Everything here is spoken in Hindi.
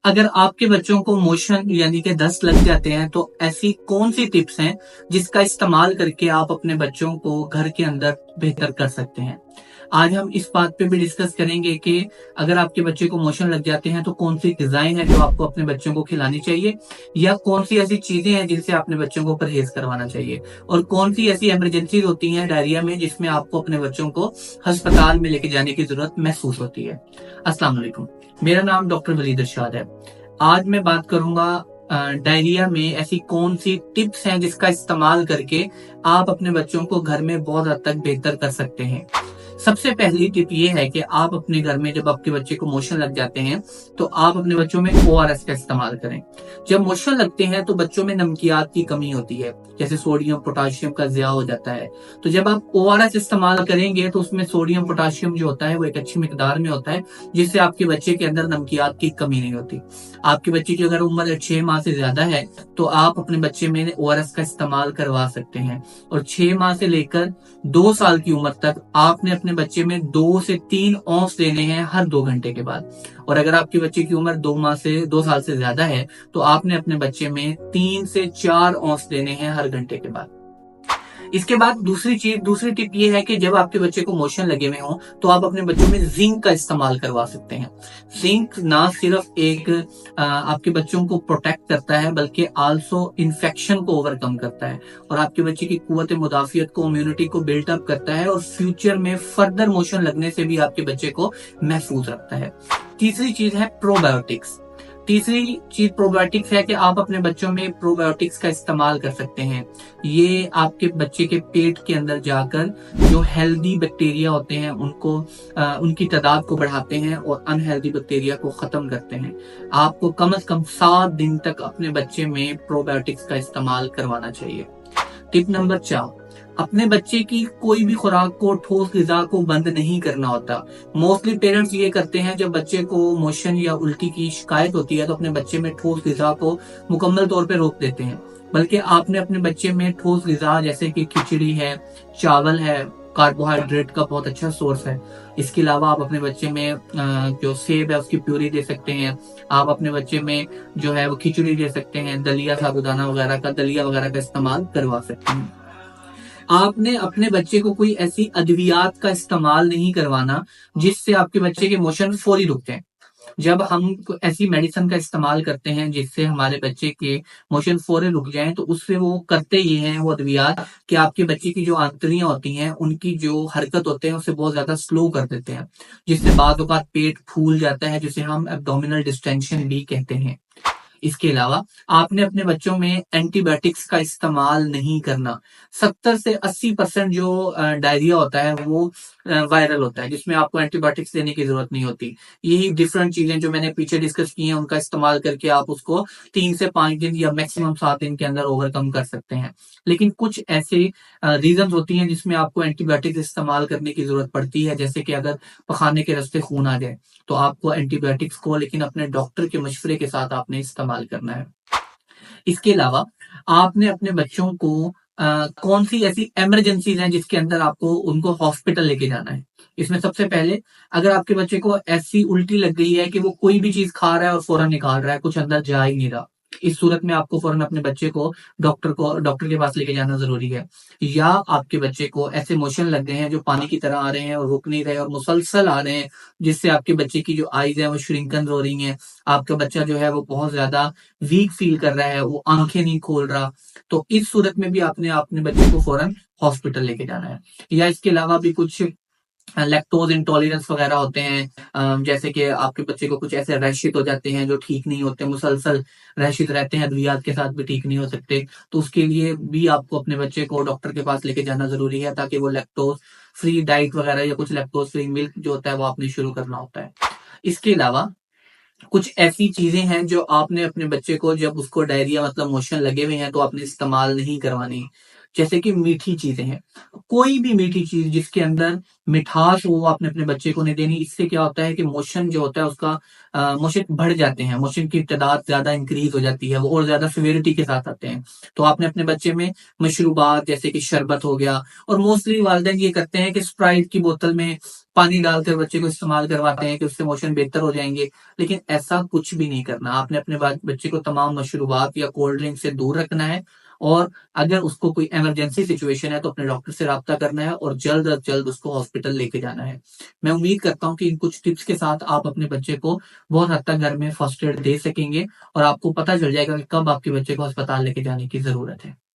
अगर आपके बच्चों को मोशन यानी कि दस्त लग जाते हैं तो ऐसी कौन सी टिप्स हैं जिसका इस्तेमाल करके आप अपने बच्चों को घर के अंदर बेहतर कर सकते हैं। आज हम इस बात पे भी डिस्कस करेंगे कि अगर आपके बच्चे को मोशन लग जाते हैं तो कौन सी डिजाइन है जो आपको अपने बच्चों को खिलानी चाहिए, या कौन सी ऐसी चीजें हैं जिनसे अपने बच्चों को परहेज करवाना चाहिए, और कौन सी ऐसी इमरजेंसी होती हैं डायरिया में जिसमें आपको अपने बच्चों को अस्पताल में लेके जाने की जरूरत महसूस होती है। अस्सलाम वालेकुम, मेरा नाम डॉक्टर वलीद इरशाद है। आज मैं बात करूंगा डायरिया में ऐसी कौन सी टिप्स हैं जिसका इस्तेमाल करके आप अपने बच्चों को घर में बहुत हद तक बेहतर कर सकते हैं। सबसे पहली टिप ये है कि आप अपने घर में जब आपके बच्चे को मोशन लग जाते हैं तो आप अपने बच्चों में ओआरएस का इस्तेमाल करें। जब मोशन लगते हैं तो बच्चों में नमकियात की कमी होती है, जैसे सोडियम पोटाशियम का ज़िया हो जाता है। तो जब आप ओआरएस इस्तेमाल करेंगे तो उसमें सोडियम पोटाशियम जो होता है वो एक अच्छी मिकदार में होता है, जिससे आपके बच्चे के अंदर नमकियात की कमी नहीं होती। आपके बच्चे की अगर उम्र 6 माह से ज्यादा है तो आप अपने बच्चे में ओआरएस का इस्तेमाल करवा सकते हैं, और 6 माह से लेकर 2 साल की उम्र तक आपने अपने बच्चे में 2 से 3 औंस देने हैं हर 2 घंटे के बाद। और अगर आपके बच्चे की उम्र 2 साल से ज्यादा है तो आपने अपने बच्चे में 3 से 4 औंस देने हैं हर घंटे के बाद। इसके बाद दूसरी टिप ये है कि जब आपके बच्चे को मोशन लगे हुए हों तो आप अपने बच्चों में जिंक का इस्तेमाल करवा सकते हैं। जिंक ना सिर्फ एक आपके बच्चों को प्रोटेक्ट करता है बल्कि आल्सो इन्फेक्शन को ओवरकम करता है, और आपके बच्चे की कुव्वत मुदाफियत को, इम्यूनिटी को बिल्ट अप करता है, और फ्यूचर में फर्दर मोशन लगने से भी आपके बच्चे को महफूज रखता है। तीसरी चीज है प्रोबायोटिक्स। तीसरी चीज प्रोबायोटिक्स है कि आप अपने बच्चों में प्रोबायोटिक्स का इस्तेमाल कर सकते हैं। ये आपके बच्चे के पेट के अंदर जाकर जो हेल्दी बैक्टीरिया होते हैं उनकी तादाद को बढ़ाते हैं और अनहेल्दी बैक्टीरिया को खत्म करते हैं। आपको कम से कम 7 दिन तक अपने बच्चे में प्रोबायोटिक्स का इस्तेमाल करवाना चाहिए। टिप नंबर 4, अपने बच्चे की कोई भी खुराक को, ठोस ग़िज़ा को बंद नहीं करना होता। मोस्टली पेरेंट्स ये करते हैं, जब बच्चे को मोशन या उल्टी की शिकायत होती है तो अपने बच्चे में ठोस ग़िज़ा को मुकम्मल तौर पे रोक देते हैं। बल्कि आपने अपने बच्चे में ठोस ग़िज़ा जैसे कि खिचड़ी है, चावल है, कार्बोहाइड्रेट का बहुत अच्छा सोर्स है। इसके अलावा आप अपने बच्चे में जो सेब है उसकी प्यूरी दे सकते हैं। आप अपने बच्चे में जो है वो खिचड़ी दे सकते हैं, दलिया, साबूदाना वगैरह का, दलिया वगैरह का इस्तेमाल करवा सकते हैं। आपने अपने बच्चे को कोई ऐसी अद्वियात का इस्तेमाल नहीं करवाना जिससे आपके बच्चे के मोशन फौरी रुक जाए। जब हम ऐसी मेडिसिन का इस्तेमाल करते हैं जिससे हमारे बच्चे के मोशन फौरन रुक जाएं तो उससे वो करते ये हैं वो अद्वियात कि आपके बच्चे की जो आंतड़ियां होती हैं उनकी जो हरकत होते हैं उसे बहुत ज्यादा स्लो कर देते हैं, जिससे बाद औक़ात पेट फूल जाता है, जिसे हम एब्डोमिनल डिस्टेंशन भी कहते हैं। इसके अलावा आपने अपने बच्चों में एंटीबायोटिक्स का इस्तेमाल नहीं करना। 70 से 80% जो डायरिया होता है वो वायरल होता है, जिसमें आपको एंटीबायोटिक्स देने की जरूरत नहीं होती। यही डिफरेंट चीजें जो मैंने पीछे डिस्कस की हैं उनका इस्तेमाल करके आप उसको 3 से 5 दिन या मैक्सिमम 7 दिन के अंदर ओवरकम कर सकते हैं। लेकिन कुछ ऐसे रीजन होती हैं जिसमें आपको एंटीबायोटिक्स इस्तेमाल करने की जरूरत पड़ती है, जैसे कि अगर पखाने के रास्ते खून आ जाए तो आपको एंटीबायोटिक्स को, लेकिन अपने डॉक्टर के मशवरे के साथ आपने इस्तेमाल करना है। इसके अलावा आपने अपने बच्चों को कौन सी ऐसी इमरजेंसीज हैं जिसके अंदर आपको उनको हॉस्पिटल लेके जाना है। इसमें सबसे पहले, अगर आपके बच्चे को ऐसी उल्टी लग गई है कि वो कोई भी चीज खा रहा है और फौरन निकाल रहा है, कुछ अंदर जा ही नहीं रहा, इस सूरत में आपको फौरन अपने बच्चे को डॉक्टर के पास लेके जाना जरूरी है। या आपके बच्चे को ऐसे मोशन लग गए हैं जो पानी की तरह आ रहे हैं और रुक नहीं रहे और मुसलसल आ रहे हैं, जिससे आपके बच्चे की जो आईज है वो श्रिंकन हो रही हैं, आपका बच्चा जो है वो बहुत ज्यादा वीक फील कर रहा है, वो आंखें नहीं खोल रहा, तो इस सूरत में भी आपने अपने बच्चे को फौरन हॉस्पिटल लेके जाना है। या इसके अलावा भी कुछ लैक्टोज इंटॉलरेंस वगैरह होते हैं, जैसे कि आपके बच्चे को कुछ ऐसे रैशित हो जाते हैं जो ठीक नहीं होते, मुसलसल रैशित रहते हैं, अद्वियात के साथ भी ठीक नहीं हो सकते, तो उसके लिए भी आपको अपने बच्चे को डॉक्टर के पास लेके जाना जरूरी है, ताकि वो लैक्टोज फ्री डाइट वगैरह या कुछ लैक्टोज फ्री मिल्क जो होता है वो आपने शुरू करना होता है। इसके अलावा कुछ ऐसी चीजें हैं जो आपने अपने बच्चे को, जब उसको डायरिया मतलब मोशन लगे हुए हैं, तो आपने इस्तेमाल नहीं करवानी। जैसे कि मीठी चीजें हैं, कोई भी मीठी चीज जिसके अंदर मिठास हो वो आपने अपने बच्चे को नहीं देनी। इससे क्या होता है कि मोशन जो होता है उसका मोशन बढ़ जाते हैं, मोशन की तादाद ज्यादा इंक्रीज हो जाती है, वो और ज्यादा सिवियरिटी के साथ आते हैं। तो आपने अपने बच्चे में मशरूबात जैसे कि शरबत हो गया, और मोस्टली वालिदैन ये करते हैं कि स्प्राइट की बोतल में पानी डालकर बच्चे को इस्तेमाल करवाते हैं कि उससे मोशन बेहतर हो जाएंगे, लेकिन ऐसा कुछ भी नहीं करना। आपने अपने बच्चे को तमाम मशरूबात या कोल्ड ड्रिंक से दूर रखना है, और अगर उसको कोई इमरजेंसी सिचुएशन है तो अपने डॉक्टर से राब्ता करना है और जल्द अज जल्द उसको हॉस्पिटल लेके जाना है। मैं उम्मीद करता हूँ कि इन कुछ टिप्स के साथ आप अपने बच्चे को बहुत हद तक घर में फर्स्ट एड दे सकेंगे, और आपको पता चल जाएगा कि कब आपके बच्चे को अस्पताल लेके जाने की जरूरत है।